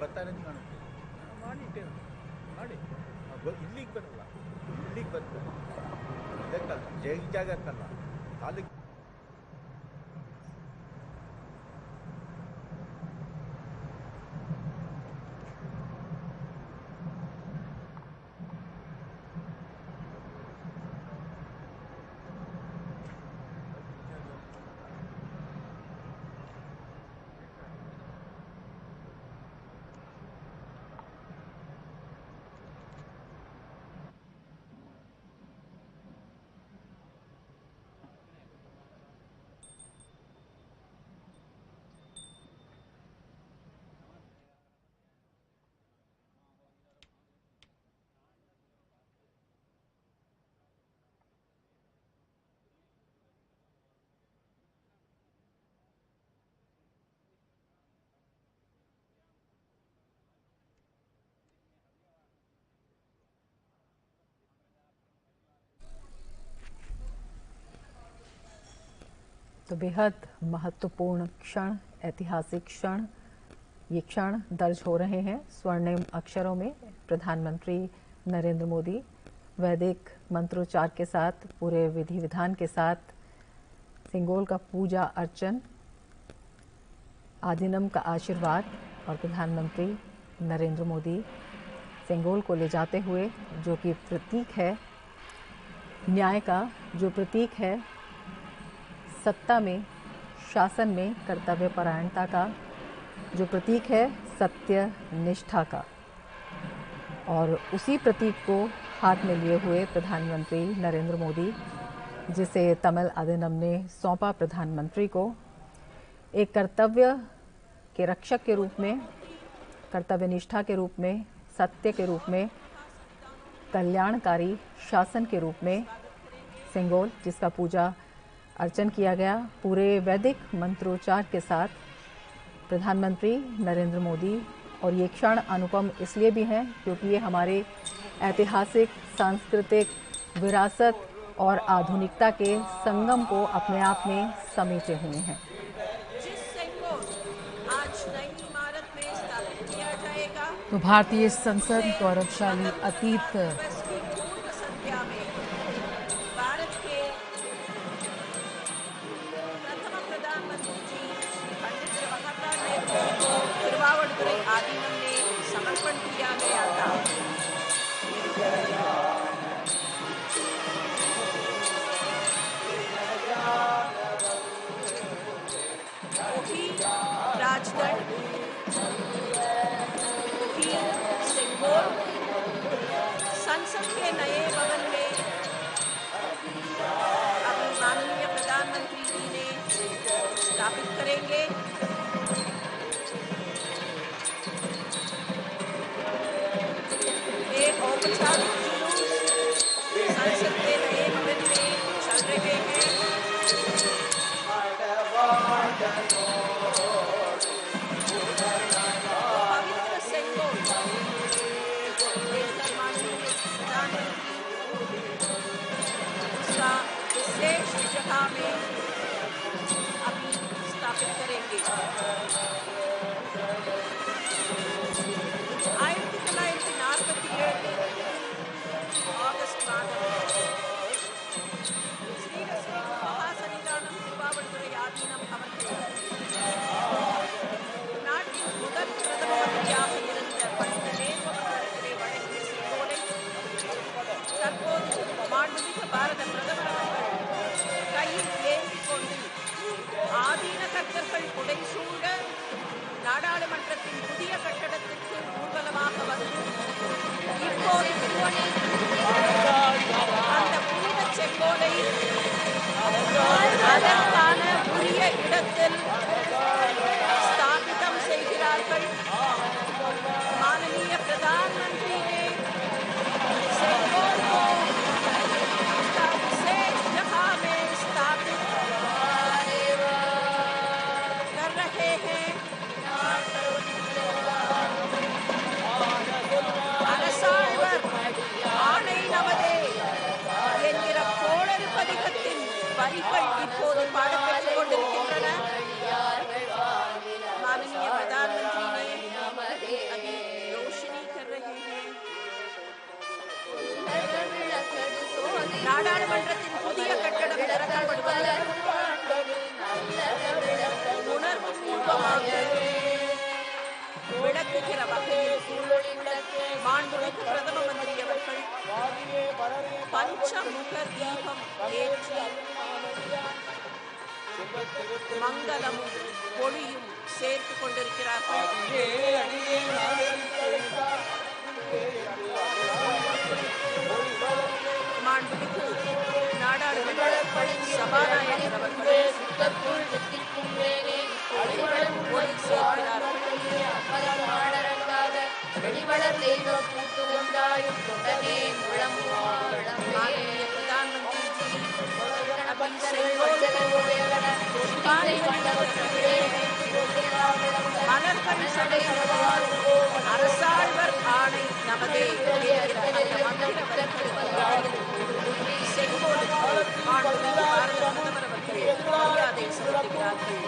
ಬರ್ತಾನೆ ಮಾಡಿಟ್ಟೆ ಮಾಡಿ ಇಲ್ಲಿಗೆ ಬರಲ್ಲ, ಇಲ್ಲಿಗೆ ಬರ್ತಾರೆ ಇದಕ್ಕಲ್ಲ, ಜಾಗಕ್ಕಲ್ಲ, ತಾಲೂಕು. तो बेहद महत्वपूर्ण क्षण, ऐतिहासिक क्षण, ये क्षण दर्ज हो रहे हैं स्वर्णिम अक्षरों में। प्रधानमंत्री नरेंद्र मोदी वैदिक मंत्रोच्चार के साथ, पूरे विधि विधान के साथ सिंगोल का पूजा अर्चन, आदिनम का आशीर्वाद और प्रधानमंत्री नरेंद्र मोदी सिंगोल को ले जाते हुए, जो कि प्रतीक है न्याय का, जो प्रतीक है सत्ता में, शासन में कर्तव्य परायणता का, जो प्रतीक है सत्य निष्ठा का, और उसी प्रतीक को हाथ में लिए हुए प्रधानमंत्री नरेंद्र मोदी, जिसे तमिल आदिनम ने सौंपा प्रधानमंत्री को, एक कर्तव्य के रक्षक के रूप में, कर्तव्य निष्ठा के रूप में, सत्य के रूप में, कल्याणकारी शासन के रूप में सिंगोल, जिसका पूजा अर्चन किया गया पूरे वैदिक मंत्रोच्चार के साथ। प्रधानमंत्री नरेंद्र मोदी, और ये क्षण अनुपम इसलिए भी हैं क्योंकि ये हमारे ऐतिहासिक, सांस्कृतिक विरासत और आधुनिकता के संगम को अपने आप में समेटे हुए हैं। जिस सिंगोल आज नई इमारत में स्थापित किया जाएगा, तो भारतीय संसद गौरवशाली अतीत दिवस की पूर्व संध्या में भारत के प्रथम प्रधानमंत्री जी पंडित जवाहरलाल नेहरू जी को तिरुवावड़ुतुरै आदीनम में समर्पण किया गया था। वही राजगढ़, वही सिंगोल संसद के नए भवन में अभी माननीय प्रधानमंत्री जी ने स्थापित करेंगे। एक औपचारिक जुलूस संसद के नए भवन में चल रहे हैं। पवित्र सिंगोल देखकर माननीय प्रधानमंत्री उसका विशेष जगह में अभी स्थापित करेंगे। 1947 ஆகஸ்ட் மாதம் ஸ்ரீரஸ்ரீ மகாசன்னிதானம் திருவாவடுதுறை ஆதீனம் அவர்கள் நாட்டின் முதல் பிரதம மந்திரியாக இருந்த பண்டித நேரு அவர்களிடத்திலே வழங்கிய சிங்கோலை தற்போது மாண்புமிகு பாரத பிரதமர் அவர்கள் கையில் ஏந்திக் கொண்டு ஆதீன கர்த்தர்கள் புடைசூழ நாடாளுமன்றத்தின் புதிய கட்டடத்திற்கு ஊர்வலமாக வந்து இப்போது திருவணி அந்த புனித செங்கோலை அதற்கான உரிய இடத்தில் स्थापितम செய்கிறார்கள்। माननीय प्रधानमंत्री ने सिंगोल को उसका विशेष जगह में स्थापित कर रहे हैं। அரசாழ்வர் ஆணை நமதே என்கிற கோளறு பதிகத்தின் வரிகள் இப்போது பாடப்பட்டுக் கொண்டிருக்கின்றன। माननीय प्रधानमंत्री ने நாடாளுமன்றத்தின் புதிய கட்டடம் திறக்கப்படுவது உணர்வு பூர்வமாக விளக்குகிற வகையில் மாண்புமிகு பிரதம மந்திரி அவர்கள் பஞ்சமுக தீபம் ஏற்றி மங்களமும் ஒளியும் சேர்த்து கொண்டிருக்கிறார்கள். மாண்புமிகு நாடாளுமன்ற சபாநாயகர் அவர்கள் ஒளி சேர்க்கிறார்கள். माननीय प्रधानमंत्री जी अभी सेंगोल மலர்கள் சடைகளுவார் அரசாழ்வர் ஆணை நமதே செங்கோலுக்கு மாண்புமிகு பாரத பிரதமர் அவர்கள் மரியாதை செலுத்துகிறார்கள்.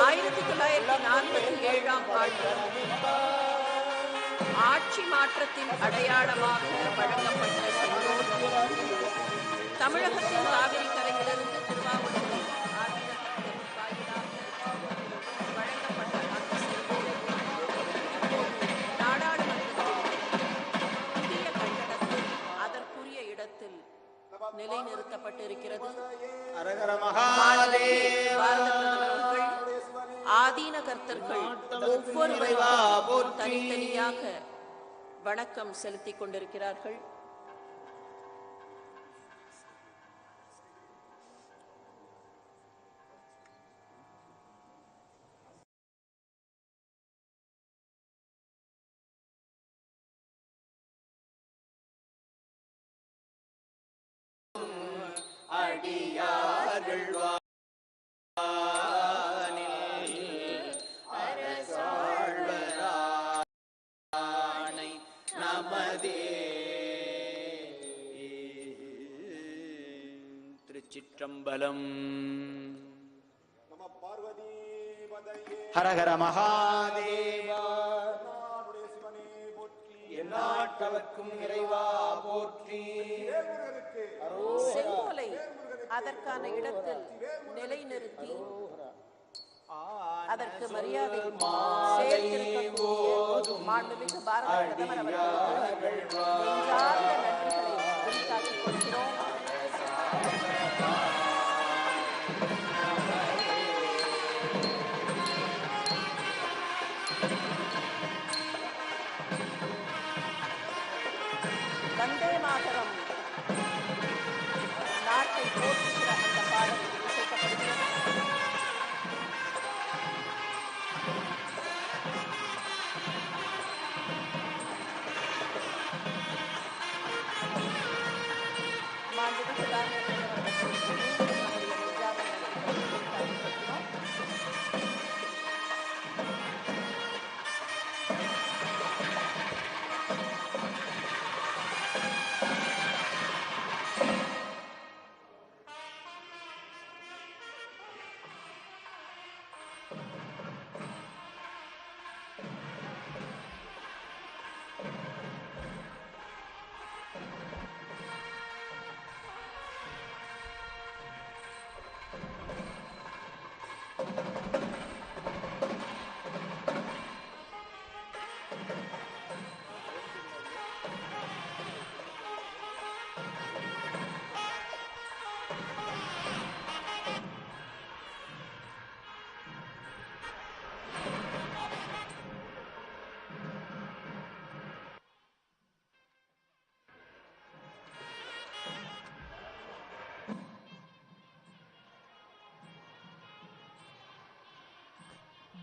ஆயிரத்தி 1947ஆம் ஆண்டு ஆட்சி மாற்றத்தின் அடையாளமாக வழங்கப்பட்ட செங்கோல் தமிழகத்தின் காவிரி கரையிலிருந்து திருவாவூருக்கு வழங்கப்பட்ட அந்த செங்கோல் நாடாளுமன்றத்தில் புதிய கட்டடத்தில் அதற்குரிய இடத்தில் நிலைநிறுத்தப்பட்டிருக்கிறது. ஆதீன கர்த்தர்கள் ஒவ்வொருவரும் தனித்தனியாக வணக்கம் செலுத்திக் கொண்டிருக்கிறார்கள். திருச்சிற்றம்பலம். ஹரஹர மகாதேவா. எந்நாட்டவர்க்கும் இறைவா போற்றி. செங்கோலை அதற்கான இடத்தில் நிலைநிறுத்தி அதற்கு மரியாதை சேர்த்திருக்கக்கூடிய மாண்புமிகு பாரத பிரதமர் அவர்களுக்கு நெஞ்சார்ந்த நன்றிகளை உரித்தாக்கிக் கொள்கிறோம். வந்தே மாதரம் நாட்டை போற்றுகிற அந்த பாடல் இசைக்கப்படுகிறது. மாண்புமிகு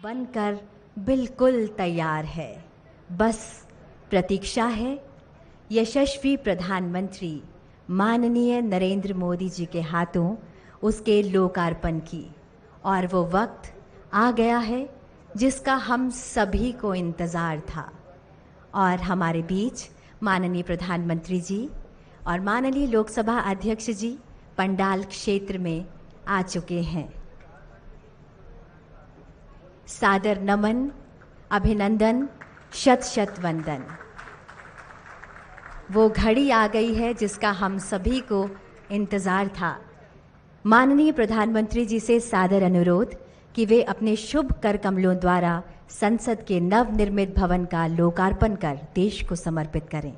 बनकर बिल्कुल तैयार है, बस प्रतीक्षा है यशस्वी प्रधानमंत्री माननीय नरेंद्र मोदी जी के हाथों उसके लोकार्पण की। और वो वक्त आ गया है जिसका हम सभी को इंतज़ार था। और हमारे बीच माननीय प्रधानमंत्री जी और माननीय लोकसभा अध्यक्ष जी पंडाल क्षेत्र में आ चुके हैं। सादर नमन, अभिनंदन, शत शत वंदन। वो घड़ी आ गई है जिसका हम सभी को इंतज़ार था। माननीय प्रधानमंत्री जी से सादर अनुरोध कि वे अपने शुभ कर कमलों द्वारा संसद के नवनिर्मित भवन का लोकार्पण कर देश को समर्पित करें।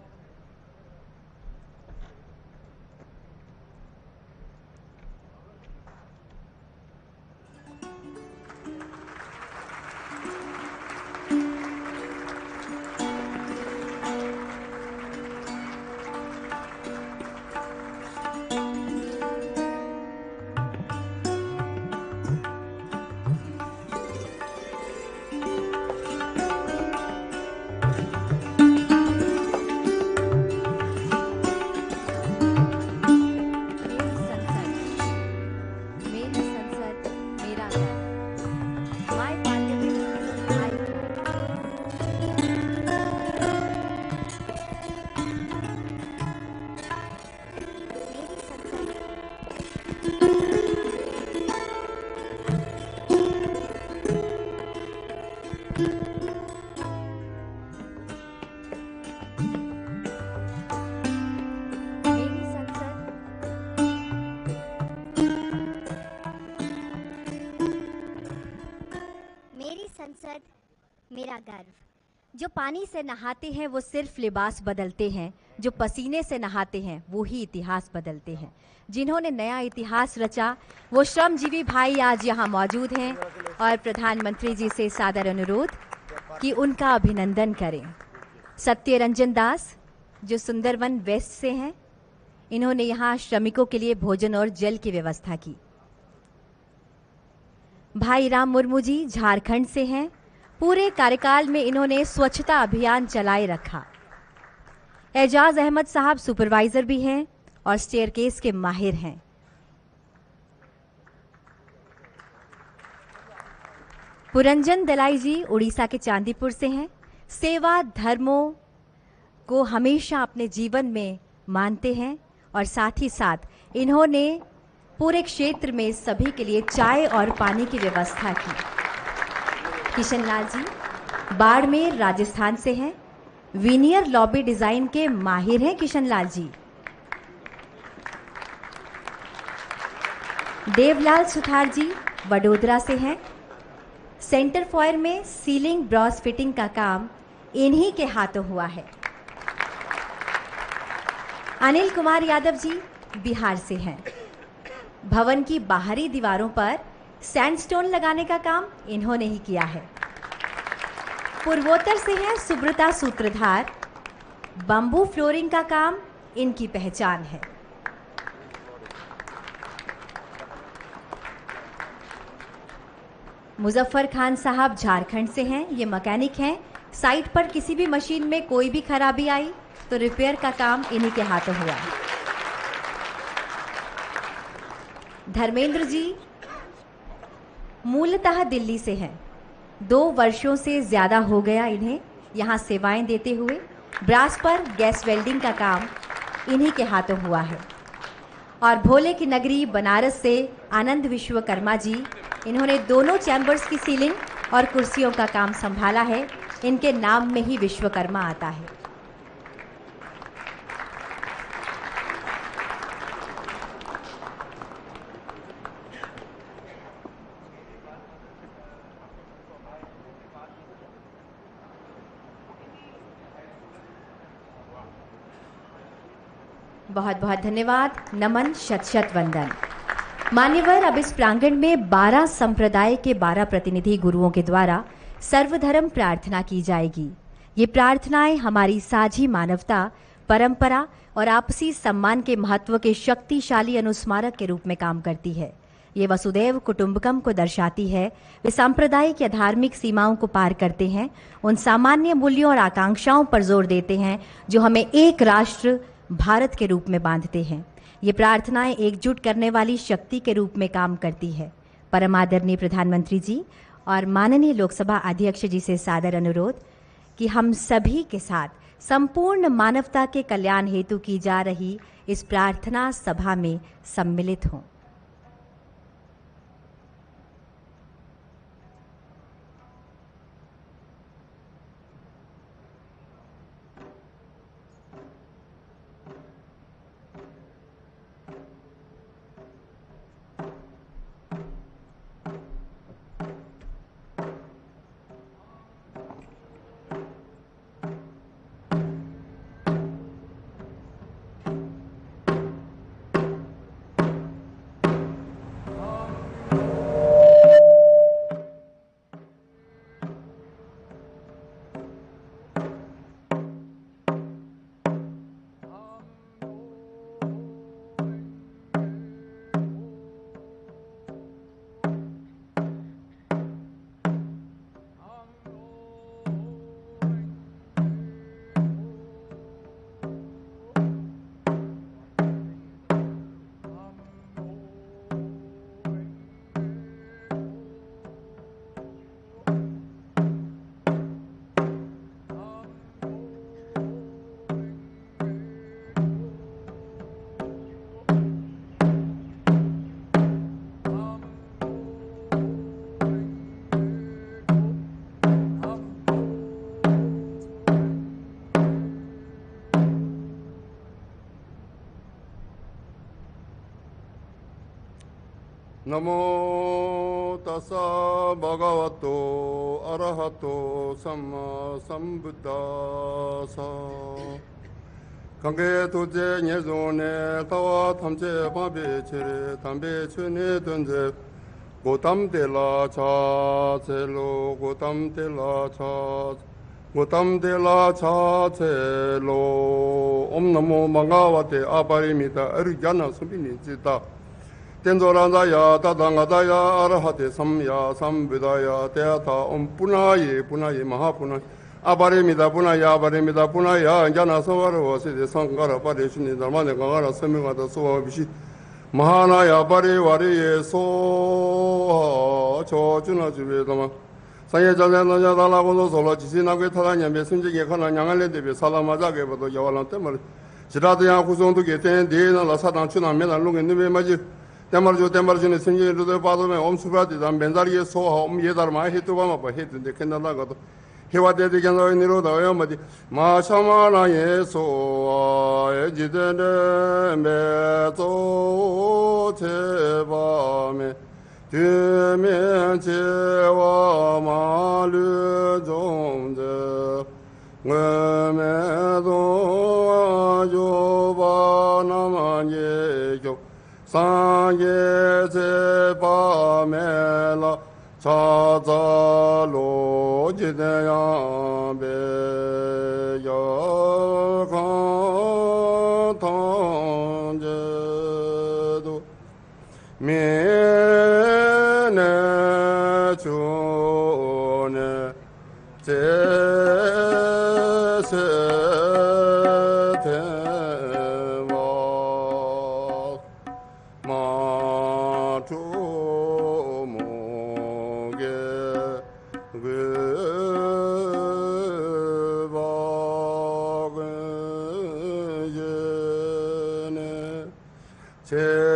संसद मेरा गर्व। जो पानी से नहाते हैं वो सिर्फ लिबास बदलते हैं, जो पसीने से नहाते हैं वो ही इतिहास बदलते हैं। जिन्होंने नया इतिहास रचा वो श्रमजीवी भाई आज यहाँ मौजूद हैं और प्रधानमंत्री जी से सादर अनुरोध कि उनका अभिनंदन करें। सत्य रंजन दास जो सुंदरवन वेस्ट से हैं, इन्होंने यहाँ श्रमिकों के लिए भोजन और जल की व्यवस्था की। भाई राम मुर्मू जी झारखंड से हैं, पूरे कार्यकाल में इन्होंने स्वच्छता अभियान चलाए रखा। एजाज अहमद साहब सुपरवाइजर भी हैं और स्टेयरकेस के माहिर हैं। पुरंजन दलाई जी उड़ीसा के चांदीपुर से हैं, सेवा धर्मों को हमेशा अपने जीवन में मानते हैं और साथ ही साथ इन्होंने पूरे क्षेत्र में सभी के लिए चाय और पानी की व्यवस्था की। किशन लाल जी बाड़मेर राजस्थान से हैं, वीनियर लॉबी डिजाइन के माहिर हैं किशन लाल जी। देवलाल सुथार जी वडोदरा से हैं, सेंटर फॉयर में सीलिंग ब्रॉस फिटिंग का काम इन्हीं के हाथों हुआ है। अनिल कुमार यादव जी बिहार से हैं, भवन की बाहरी दीवारों पर सैंडस्टोन लगाने का काम इन्होंने ही किया है। पूर्वोत्तर से हैं सुब्रता सूत्रधार, बंबू फ्लोरिंग का काम इनकी पहचान है। मुजफ्फर खान साहब झारखंड से हैं, ये मैकेनिक हैं। साइट पर किसी भी मशीन में कोई भी खराबी आई तो रिपेयर का काम इन्हीं के हाथों हुआ है। धर्मेंद्र जी मूलतः दिल्ली से हैं, 2 वर्षों से ज़्यादा हो गया इन्हें यहाँ सेवाएं देते हुए। ब्रास पर गैस वेल्डिंग का काम इन्हीं के हाथों हुआ है। और भोले की नगरी बनारस से आनंद विश्वकर्मा जी, इन्होंने दोनों चैम्बर्स की सीलिंग और कुर्सियों का काम संभाला है। इनके नाम में ही विश्वकर्मा आता है। बहुत बहुत धन्यवाद, नमन, शत शत वंदन। मान्यवर, अब इस प्रांगण में 12 संप्रदाय के 12 प्रतिनिधि गुरुओं के द्वारा सर्वधर्म प्रार्थना की जाएगी। ये प्रार्थनाएं हमारी साझी मानवता, परंपरा और आपसी सम्मान के महत्व के शक्तिशाली अनुस्मारक के रूप में काम करती है। ये वसुदैव कुटुंबकम को दर्शाती है। वे सांप्रदायिक या धार्मिक सीमाओं को पार करते हैं, उन सामान्य मूल्यों और आकांक्षाओं पर जोर देते हैं जो हमें एक राष्ट्र भारत के रूप में बांधते हैं। ये प्रार्थनाएं एकजुट करने वाली शक्ति के रूप में काम करती है। परम आदरणीय प्रधानमंत्री जी और माननीय लोकसभा अध्यक्ष जी से सादर अनुरोध कि हम सभी के साथ संपूर्ण मानवता के कल्याण हेतु की जा रही इस प्रार्थना सभा में सम्मिलित हों। नमो तस्सा भगवतो अरहतो सम्मा संबुद्धासा 강계 도제 예존에 타와 탐제 바베체레 담베체네 던제 고담데라 자체로 고담데라 자체로 옴나모 망가와테 아바리미다 에르잖아 수비니지다 텐조란자야 다당가다야 아라하테 삼야 삼부다야 대야타 옴푸나이 punayi 마하푸나이 아바레미다 pu나야 아바레미다 pu나야 안자나 서와르와세데 상가라 바레슈니 나마네 강가라 서명하다 소와비시 마하나야 바레와리에 소 저주나 주베다마 사예자자나자 달라고도 솔로 지시나게 타다냐메 심지게 가나 양알레데베 살라마자게 버도 야왈란 때말 지라드야 구송도게 텐데나라 사당 추나메나 롱게 느베마지 때말주네 생기르도 바도메 옴수바디다 멘다리에 소하 옴예다르마 헤투바마 바 헤든데 켄나나가도 해와데데겐노 니로다야마디 마샤마나예 소아 에지데네 메조 제바메 드메제와 마르종제 응메도 아조바나마예교 상예제바메라 자자로 지대야베여강탄제도 미네주네 제세대와 마투목에 그박은예네 제르네메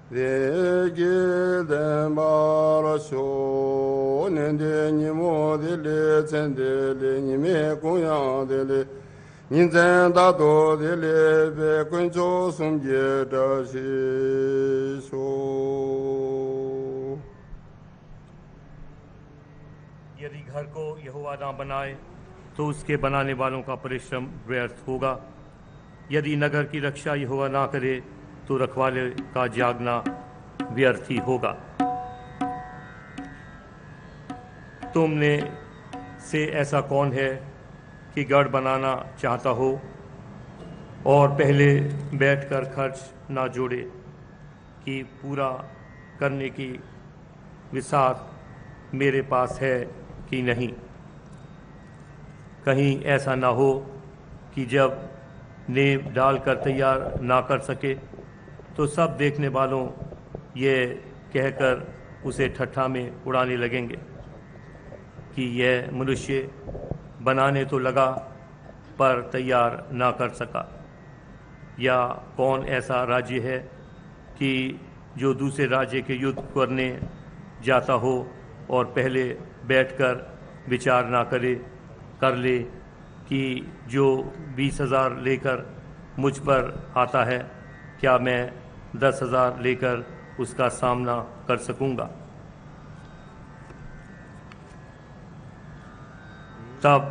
내게된 바라쇼는데 니모들레 젠들레 님의 고향들레 인zen다도들레 백근조 숨게다시소 यदि घर को यहोवा ना बनाए तो उसके बनाने वालों का परिश्रम व्यर्थ होगा। यदि नगर की रक्षा यहोवा ना करे तो रखवाले का जागना व्यर्थ ही होगा। तुमने से ऐसा कौन है कि गढ़ बनाना चाहता हो और पहले बैठकर खर्च ना जोड़े कि पूरा करने की विसाख मेरे पास है कि नहीं। कहीं ऐसा ना हो कि जब नींव डालकर तैयार ना कर सके तो सब देखने वालों ये कहकर उसे ठट्ठा में उड़ाने लगेंगे कि यह मनुष्य बनाने तो लगा पर तैयार ना कर सका। या कौन ऐसा राज्य है कि जो दूसरे राज्य के युद्ध करने जाता हो और पहले बैठकर विचार ना कर ले कि जो 20,000 लेकर मुझ पर आता है क्या मैं 10,000 लेकर उसका सामना कर सकूंगा। तब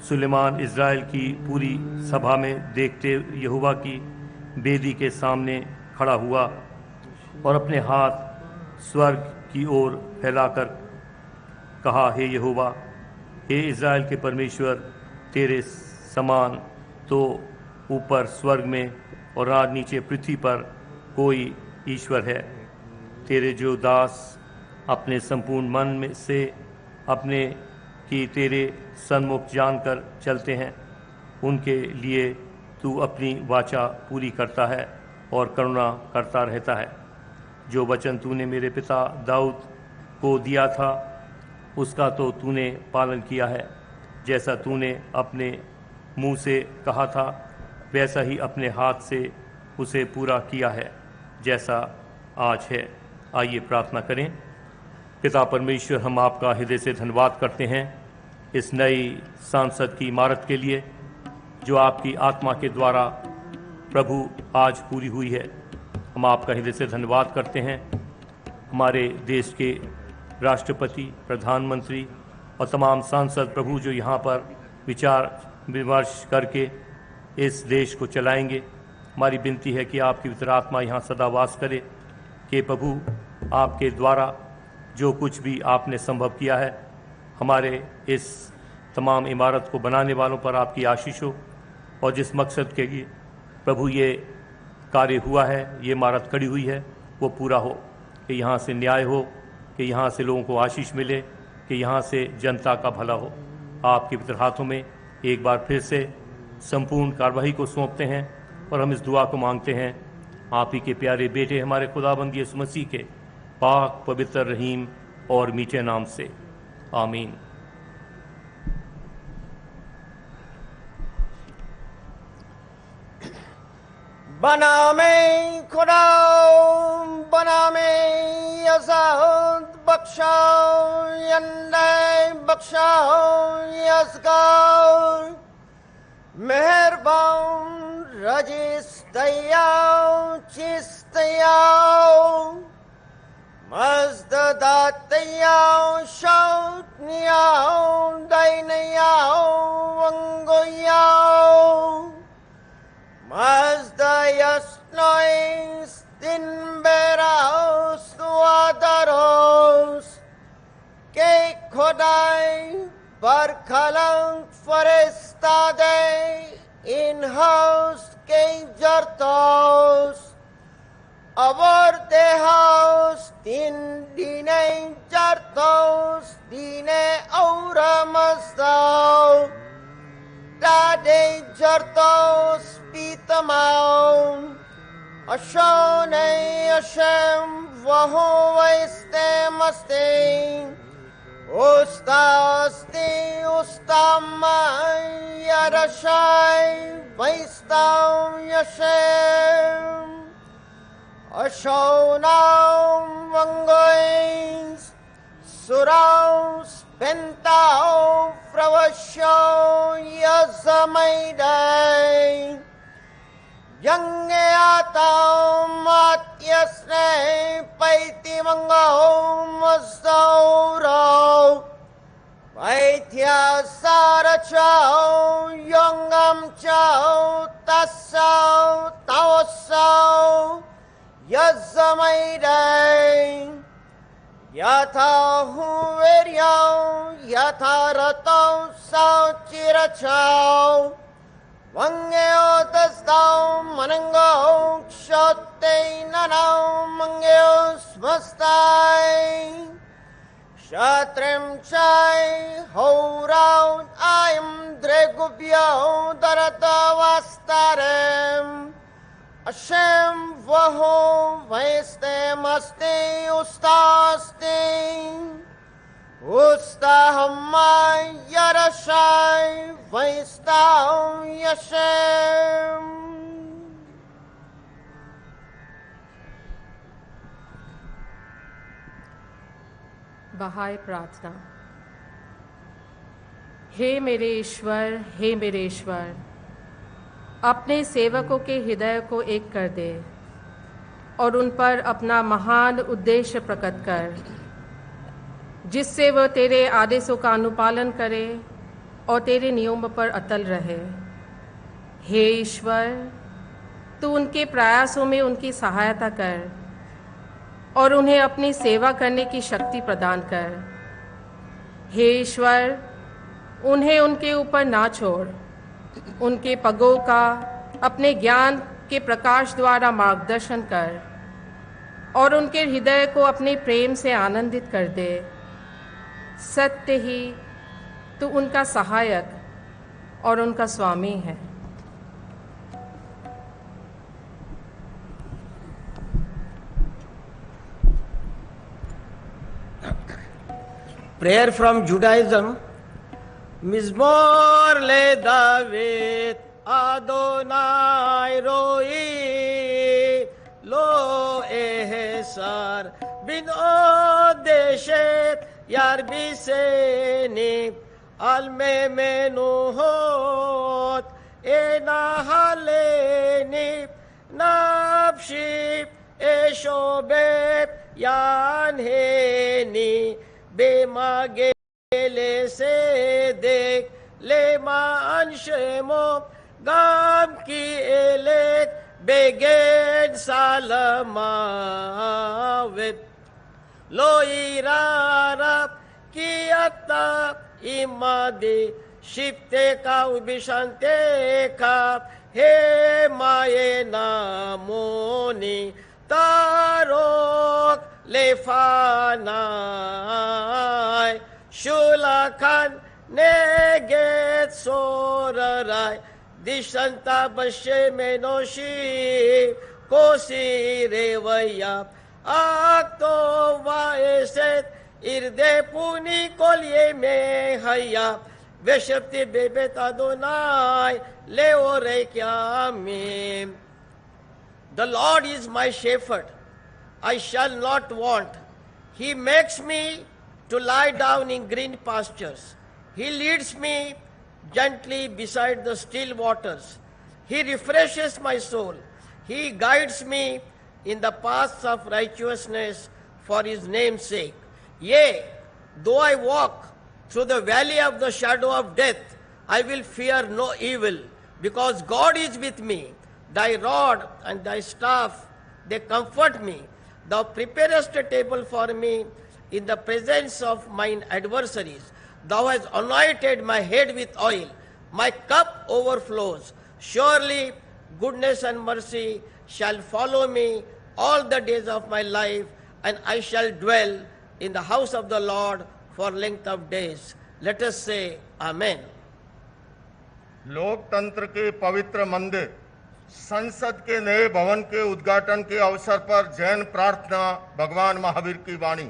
सुलेमान इज़राइल की पूरी सभा में देखते यहोवा की बेदी के सामने खड़ा हुआ और अपने हाथ स्वर्ग की ओर फैलाकर कहा, हे यहोवा, हे इज़राइल के परमेश्वर, तेरे समान तो ऊपर स्वर्ग में और आज नीचे पृथ्वी पर कोई ईश्वर है। तेरे जो दास अपने संपूर्ण मन में से अपने कि तेरे सन्मुख जानकर चलते हैं, उनके लिए तू अपनी वाचा पूरी करता है और करुणा करता रहता है। जो वचन तूने मेरे पिता दाऊद को दिया था उसका तो तूने पालन किया है। जैसा तूने अपने मुंह से कहा था वैसा ही अपने हाथ से उसे पूरा किया है जैसा आज है। आइए प्रार्थना करें। पिता परमेश्वर, हम आपका हृदय से धन्यवाद करते हैं इस नई सांसद की इमारत के लिए जो आपकी आत्मा के द्वारा प्रभु आज पूरी हुई है। हम आपका हृदय से धन्यवाद करते हैं। हमारे देश के राष्ट्रपति, प्रधानमंत्री और तमाम सांसद प्रभु जो यहाँ पर विचार विमर्श करके इस देश को चलाएंगे, हमारी विनती है कि आपकी पवित्र आत्मा यहाँ सदा वास करे, कि प्रभु आपके द्वारा जो कुछ भी आपने संभव किया है, हमारे इस तमाम इमारत को बनाने वालों पर आपकी आशीष हो, और जिस मकसद के लिए प्रभु ये कार्य हुआ है, ये इमारत खड़ी हुई है, वो पूरा हो, कि यहाँ से न्याय हो, कि यहाँ से लोगों को आशीष मिले, कि यहाँ से जनता का भला हो। आपके पवित्र हाथों में एक बार फिर से संपूर्ण कार्रवाई को सौंपते हैं और हम इस दुआ को मांगते हैं आप ही के प्यारे बेटे हमारे खुदाबंद यीशु मसीह के पाक, पवित्र, रहीम और मीठे नाम से, आमीन। बना में खुदा, बना में यज़ाद, बख्शाओ यन्ने, बख्शाओ यज़गार, मेहरबान रजिस दयाओ चिस्तयाओ, मज़ददातयाओ शौतनियाओ, दैनयाओ वंगोयाओ, Mazdayas nois dinberaos nuadaros, que kodai barkalang forestade in house que jartos, avor de house din dine jartos, dine aura mazdao, Dade jartos pitamau, Ashone Hashem vaho vaiste maste, Ustasti ustamai yarashai vaistam Yashem, Ashonam vangois, Suraus Pentao Fravasho Yazamaidai Yange Atao Matyasne Paiti Mangao Mazauro Paitya Sarachao Yongam Chao Tasao Taosao Yazamaidai Yatha huveryao, yatha ratao sao chirachao, vangeo tasdao manangao, kshote nanao mangeo smastai, shatrem chai hourao ayam dregubhyao darata vastarem, Hashem vaho vaiste maste ustaste, ustahamai yarashai vaistao Yashem. बहाय प्रार्थना। हे मेरे ईश्वर, हे मेरे ईश्वर, अपने सेवकों के हृदय को एक कर दे और उन पर अपना महान उद्देश्य प्रकट कर, जिससे वह तेरे आदेशों का अनुपालन करे और तेरे नियम पर अटल रहे। हे ईश्वर, तू उनके प्रयासों में उनकी सहायता कर और उन्हें अपनी सेवा करने की शक्ति प्रदान कर। हे ईश्वर, उन्हें उनके ऊपर ना छोड़, उनके पगों का अपने ज्ञान के प्रकाश द्वारा मार्गदर्शन कर और उनके हृदय को अपने प्रेम से आनंदित कर दे। सत्य ही तू उनका सहायक और उनका स्वामी है। Prayer from Judaism. Mizmor le David Adonai roi lo ehsar bin odeshet yarbiseni al memenuhot enahale ni nafshi eshobe yanheni bemagele se dek lema anshemo gam ki elek beged salamavet lo irarap kiata imade shipte ka ubishante ka he maye namoni tarok lefanai shulakan neget sorarai dishanta bashe menoshi kosi revaya akto vaeset irde puni kolye me haya veshapti bebet adonai leore kyamim. The Lord is my shepherd, I shall not want. He makes me to lie down in green pastures. He leads me gently beside the still waters. He refreshes my soul. He guides me in the paths of righteousness for his name's sake. Yea, though I walk through the valley of the shadow of death, I will fear no evil, because God is with me. Thy rod and thy staff, they comfort me. Thou preparest a table for me in the presence of mine adversaries. Thou hast anointed my head with oil. My cup overflows. Surely goodness and mercy shall follow me all the days of my life, and I shall dwell in the house of the Lord for length of days. Let us say Amen. लोकतंत्र के पवित्र मंदिर संसद के नए भवन के उद्घाटन के अवसर पर जैन प्रार्थना भगवान महावीर की वाणी।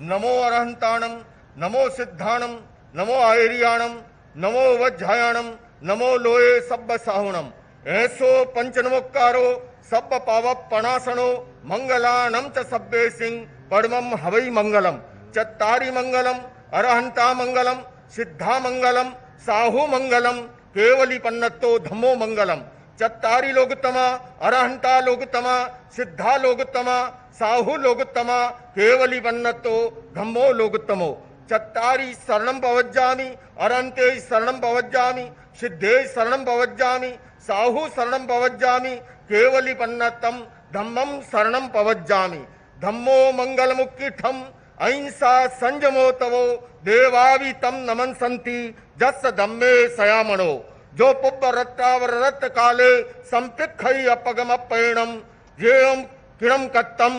नमो अरहंताणम, नमो सिद्धाणम, नमो आयरियाणम, नमो वज्जायाणम, नमो लोये सब्ब साहुणम। ऐसो पंचनमोक्कारो सब्ब पावप पणासनो मंगलानम च सब्बे सिंह परमम हवै मंगलम। चत्तारि मंगलम, अरहंता मंगलम, सिद्धा मंगलम, साहु मंगलम, केवली पन्नतो धम्मो मंगलम। चत्तारि लोकतमा, अरहंता लोकतमा, सिद्धा लोकतमा, साहु लोकतमा, केवली पन्नतो धम्मो लोकतमो। चत्तारि शरणं पवज्जामि, अरहंते शरणं पवज्जामि, सिद्धे शरणं पवज्जामि, साहु शरणं पवज्जामि, केवली पन्नतम धम्मं शरणं पवज्जामि। धम्मो मंगलमुक्किठम अहिंसा संयमो तवो देवावि तम नमन संति जस धम्मे सयामणो। जो पुब्ब रत्तावर रत्त काले संपिखई अपगम अपैणम जेयम किरम कत्तम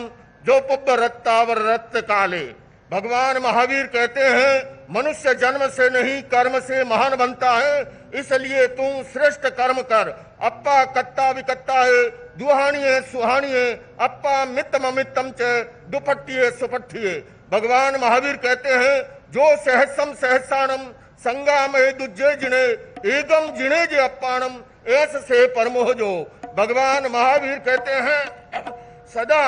जो पुब्ब रत्तावर रत्त काले। भगवान महावीर कहते हैं मनुष्य जन्म से नहीं कर्म से महान बनता है, इसलिए तू श्रेष्ठ कर्म कर। अप्पा कत्ता विकत्ता है, दुहानी है सुहानी है, अप्पा मित्तम अमित्तम च दुपट्टिये सुपट्टिये। भगवान महावीर कहते हैं जो सहसम सहसाणम संगामहे दुज्जे जिणे एकम जिणे जे अप्पाणम ऐस से परमोह जो। भगवान महावीर कहते हैं सदा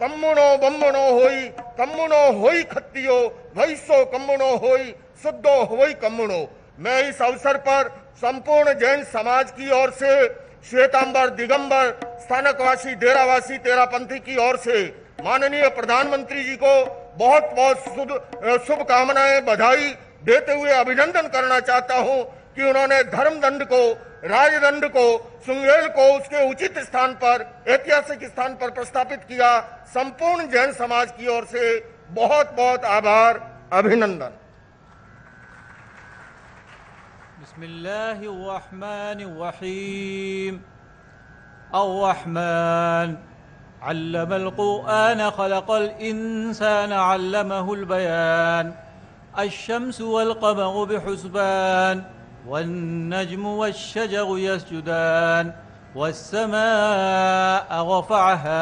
कम्मुणो बम्मुणो होई, कम्मुणो होई खत्तियो, वैसो कम्मुणो होई, शुद्धो होई कम्मुणो। मैं इस अवसर पर संपूर्ण जैन समाज की ओर से, श्वेतांबर दिगंबर स्थानकवासी डेरावासी तेरापंथी की ओर से माननीय प्रधानमंत्री जी को बहुत बहुत शुभकामनाएं बधाई देते हुए अभिनंदन करना चाहता हूं कि उन्होंने धर्मदंड को, राजदंड को, सुंगेल को उसके उचित स्थान पर, ऐतिहासिक स्थान पर प्रस्थापित किया। संपूर्ण जैन समाज की ओर से बहुत बहुत आभार, अभिनंदन। बिस्मिल्लाहिर्रहमानिर्रहीम। अर्रहमान अल्लमल कुरआन खलक़ल इंसान अल्लमहुल बयान। अश्शम्सु वल क़मरु बिहुस्बान वन्नज्मु वश्शजरु यस्जुदान वस्समाअ रफ़अहा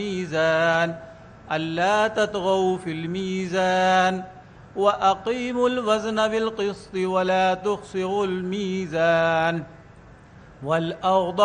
मीज़ान अल्ला ततग़ौ फ़िल मीज़ान वअक़ीमुल वज़न बिल क़िस्ति वला तुख़सिरुल मीज़ान वल अर्ज़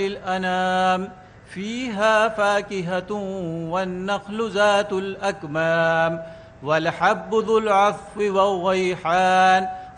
लिलअनाम फ़ीहा फ़ाकिहतुन वन्नख़्लु ज़ातुल अकमाम वलहब्बु ज़ुल अस्फ़ि वर्रैहान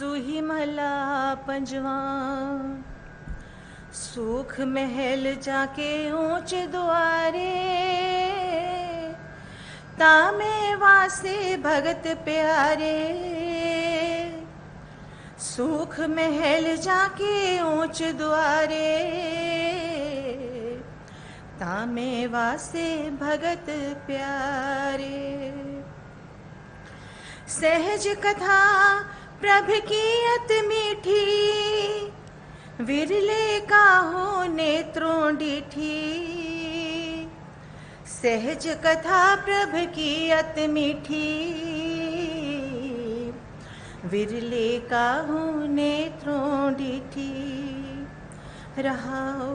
सुही मला पंजवा सुख महल जाके ऊंच द्वारे तामे वासे भगत प्यारे सुख महल जाके ऊंच द्वारे तामे वासे भगत प्यारे सहज कथा प्रभ की अत मीठी विरले काहो नेत्रों डीठी सहज कथा प्रभ की अत मीठी विरले काहो नेत्रों डीठी रहाओ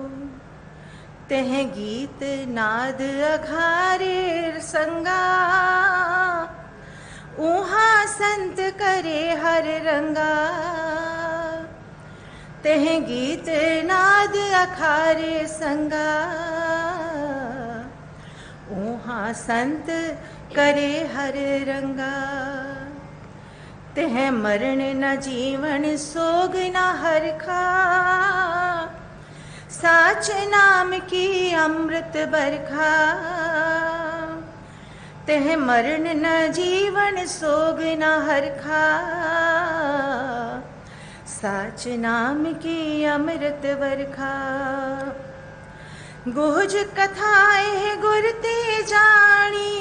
तह गीत नाद अघारे संगा ऊहा संत करे हर रंगा तह गीत नाद अखारे संगा ऊहा संत करे हर रंगा तह मरण न जीवन सोग न हरखा साच नाम की अमृत बरखा तह मरण न जीवन सोग न हरखा साच नाम की अमृत बरखा गोज कथाएं गुरते जानी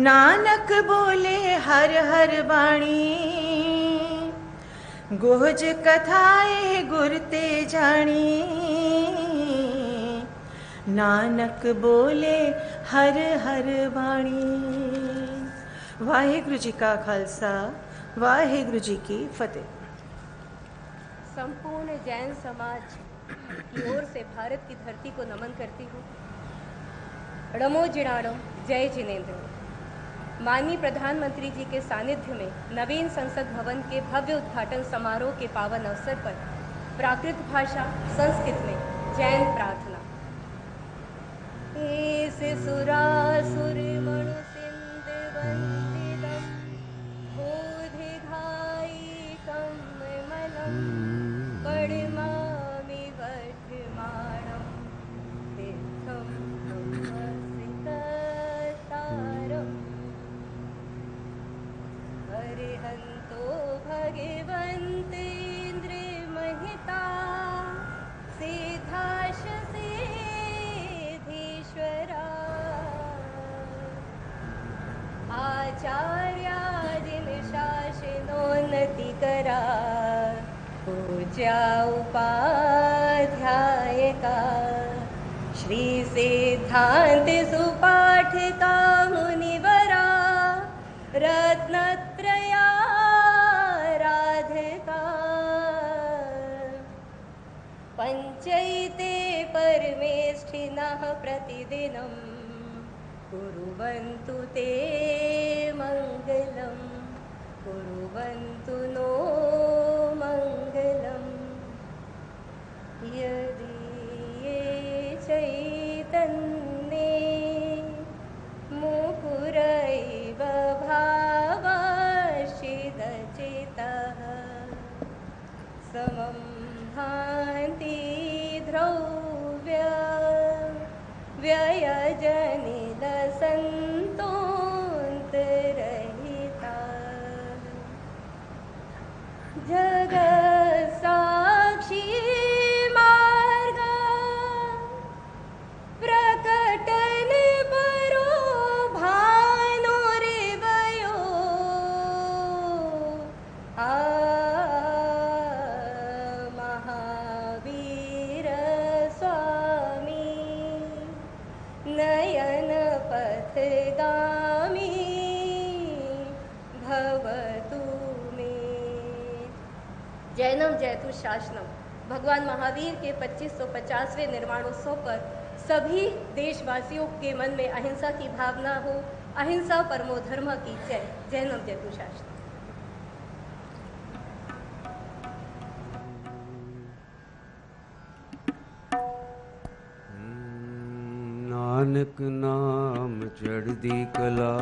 नानक बोले हर हर बाणी गोज कथाएं गुरते जानी नानक बोले हर हर बाणी। वाहेगुरु जी का खालसा वाहेगुरु जी की फतेह। संपूर्ण जैन समाज की ओर से भारत की धरती को नमन करती हूँ। ड़मो जिणाड़ो जय जिनेन्द्र। माननीय प्रधानमंत्री जी के सानिध्य में नवीन संसद भवन के भव्य उद्घाटन समारोह के पावन अवसर पर प्राकृत भाषा संस्कृत में जैन प्रार्थना। ऐसे सुरासुर मणु सिंध वंदितम बोधिघाई कमलम पड़मामि वर्धमानम तीर्थम नमस्कृतारम हरिहंतो भगवन्तेन्द्र महिता सिद्धाश सिद्धीश्वरा आचार्यादिन शासनोन्नति करा पूज्या उपाध्यायका श्री सिद्धांत सुपाठिका मुनिवरा रत्नत्रया राधिका पंचैते परमेष्ठिनः प्रतिदिनं कुर्वन्तु ते मङ्गलं कुर्वन्तु नो मङ्गलं यदि ये चै जैनम जयतु शासनम भगवान महावीर के 2550वें निर्वाणोत्सव पर सभी देशवासियों के मन में अहिंसा की भावना हो। अहिंसा परमो धर्म की जय। जैनम जयतु शासनम। नानक नाम चढ़दी कला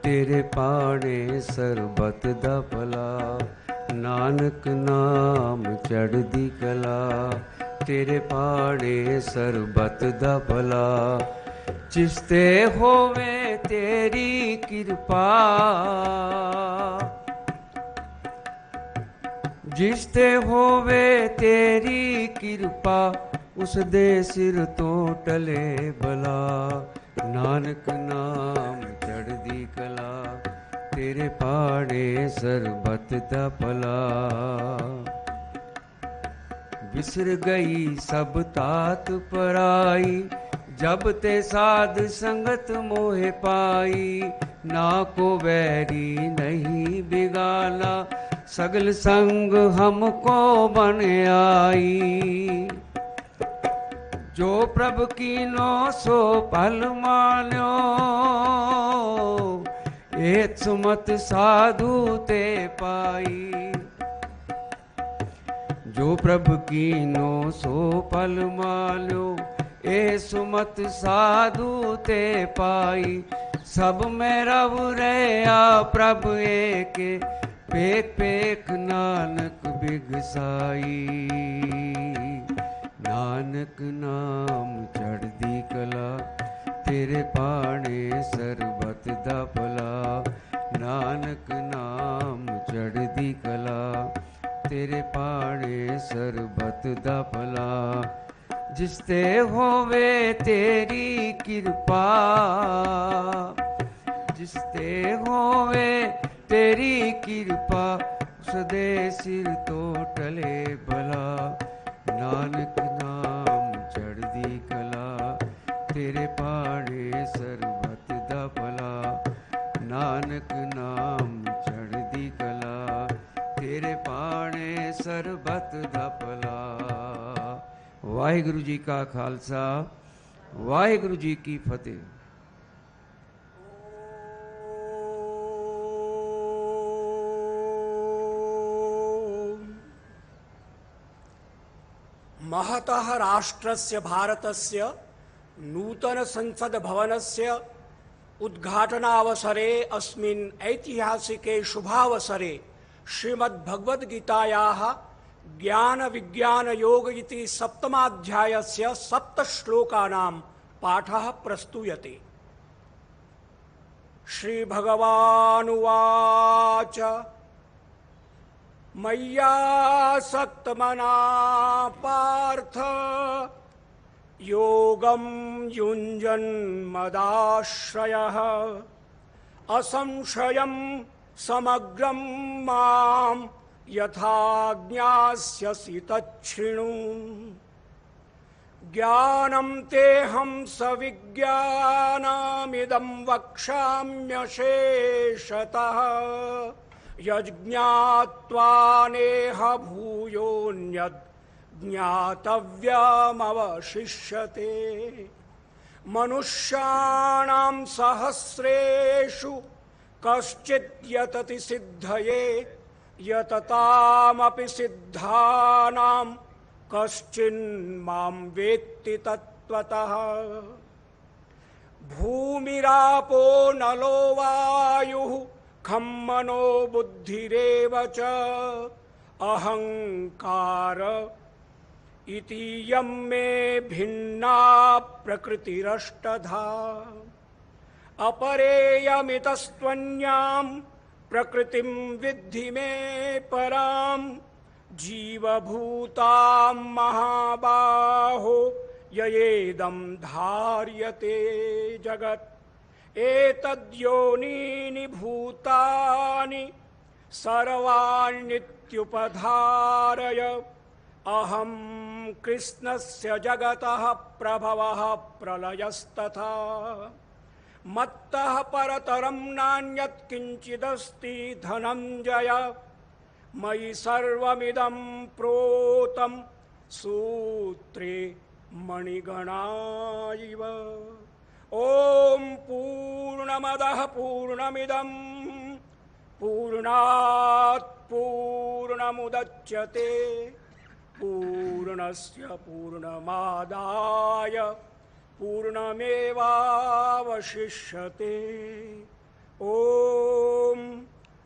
तेरे पाणे सरबत दा भला। नानक नाम चढ़दी कला तेरे पाणे सरबत दा भला। जिसते होवे तेरी कृपा जिसते होवे तेरी कृपा उस दे सिर तो टले भला। नानक नाम चढ़दी कला तेरे पाड़े सरबत दा भला। बिसर गई सब तात पराई जब ते साध संगत मोहे पाई। ना को बैरी नहीं बिगाना सगल संग हमको बन आई। जो प्रभु कीनो सो पल मान्यो एक सुमत साधु ते पाई। जो प्रभु कीनो सो पल मान्यो ए सुमत साधु ते पाई। सब में रव रहा प्रभु एक पेख पेख नानक बिगसाई। नानक नाम चढ़दी कला तेरे पाणे सरबत दा भला। नानक नाम चढ़दी कला तेरे पाणे सरबत दा भला। जिसते होवे तेरी कृपा जिसते होवे तेरी कृपा उसदे सिर तो टले भला। नानक नाम चढ़दी कला तेरे पाड़े सरबत दा भला। नानक नाम चढ़दी कला तेरे पाड़े सरबत दा भला। वाहिगुरु जी का खालसा वाहिगुरु जी की फतेह। महतः राष्ट्रस्य भारतस्य नूतन संसद भवनस्य उद्घाटनावसरे अस्मिन् ऐतिहासिके शुभावसरे श्रीमद्भगवद्गीतायाः ज्ञान विज्ञान योग इति सप्तमाध्यायस्य 7 श्लोकानां पाठः प्रस्तूयते। श्री भगवानुवाच मय्यासक्तमना पार्थ योगं युञ्जन्मदाश्रयः असंशयं समग्रं मां यथा ज्ञास्यसि तच्छृणु। ज्ञानं तेऽहं सविज्ञानमिदं वक्ष्याम्यशेषतः यज्ञात्वा नेह भूयोऽन्यद् ज्ञातव्यमवशिष्यते। मनुष्याणां सहस्रेषु कश्चित् यतति सिद्धये यततामपि सिद्धानां कश्चिन्मां वेत्ति तत्त्वतः। भूमिरापो नलो वायुः खं मनो बुद्धिरेव च अहंकार इतीयं मे भिन्ना प्रकृतिरष्टधा। अपरेयमितस्त्वन्यां प्रकृतिं विद्धि मे परां जीवभूतां महाबाहो ययेदं धार्यते जगत्। एतद्योनीनि भूतानि सर्वाण्यत्युपधारय अहं कृष्णस्य जगतः प्रभवः प्रलयस्तथा। मत्तः परतरं नान्यत् किञ्चिदस्ति धनञ्जय मयि सर्वमिदं प्रोतं सूत्रे मणिगणा इव। ॐ पूर्णमदः पूर्णमिदं पूर्णात् पूर्णमुदच्यते पूर्णस्य पूर्णमादाय पूर्णमेवावशिष्यते। ॐ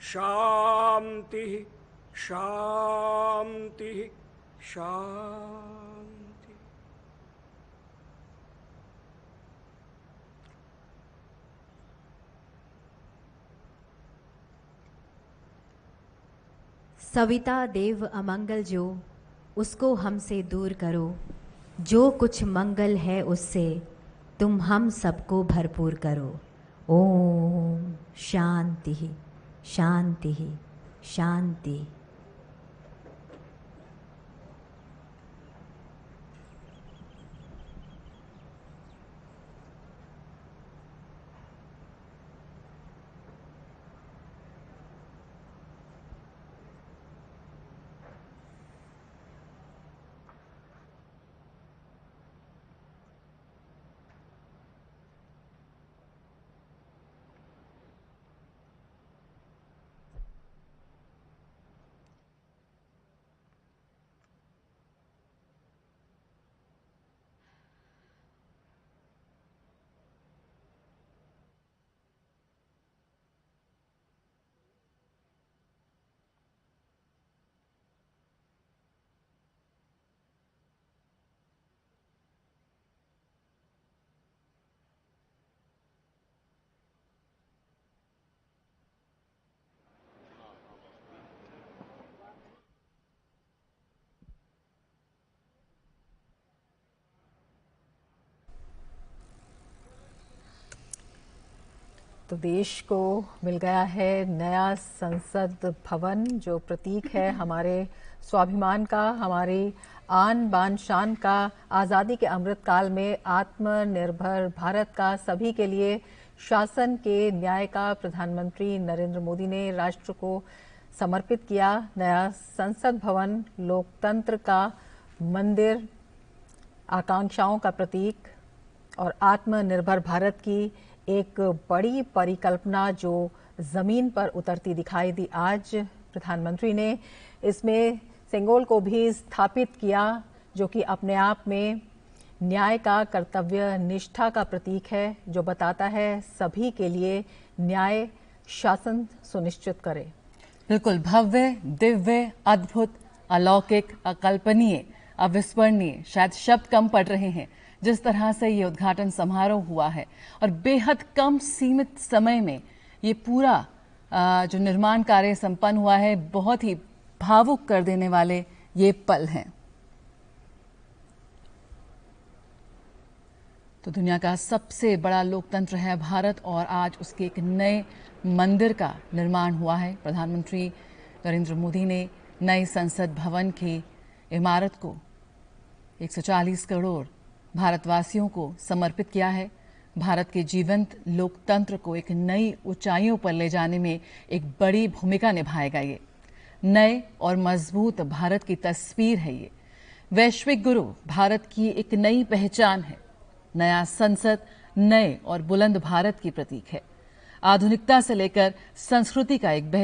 शान्तिः शान्तिः शान्ति। सविता देव अमंगल जो, उसको हमसे दूर करो। जो कुछ मंगल है उससे तुम हम सबको भरपूर करो। ओम शांति शांति शांति। तो देश को मिल गया है नया संसद भवन, जो प्रतीक है हमारे स्वाभिमान का, हमारी आन बान शान का, आज़ादी के अमृत काल में आत्मनिर्भर भारत का, सभी के लिए शासन के न्याय का प्रधानमंत्री नरेंद्र मोदी ने राष्ट्र को समर्पित किया। नया संसद भवन लोकतंत्र का मंदिर, आकांक्षाओं का प्रतीक और आत्मनिर्भर भारत की एक बड़ी परिकल्पना जो जमीन पर उतरती दिखाई दी। आज प्रधानमंत्री ने इसमें सेंगोल को भी स्थापित किया, जो कि अपने आप में न्याय का, कर्तव्य निष्ठा का प्रतीक है, जो बताता है सभी के लिए न्याय शासन सुनिश्चित करे। बिल्कुल भव्य, दिव्य, अद्भुत, अलौकिक, अकल्पनीय, अविस्मरणीय, शायद शब्द कम पड़ रहे हैं जिस तरह से ये उद्घाटन समारोह हुआ है, और बेहद कम सीमित समय में ये पूरा जो निर्माण कार्य संपन्न हुआ है, बहुत ही भावुक कर देने वाले ये पल हैं। तो दुनिया का सबसे बड़ा लोकतंत्र है भारत, और आज उसके एक नए मंदिर का निर्माण हुआ है। प्रधानमंत्री नरेंद्र मोदी ने नए संसद भवन की इमारत को 140 करोड़ भारतवासियों को समर्पित किया है। भारत के जीवंत लोकतंत्र को एक नई ऊंचाइयों पर ले जाने में एक बड़ी भूमिका निभाएगा। ये नए और मजबूत भारत की तस्वीर है। ये वैश्विक गुरु भारत की एक नई पहचान है। नया संसद नए और बुलंद भारत की प्रतीक है। आधुनिकता से लेकर संस्कृति का एक बेहतर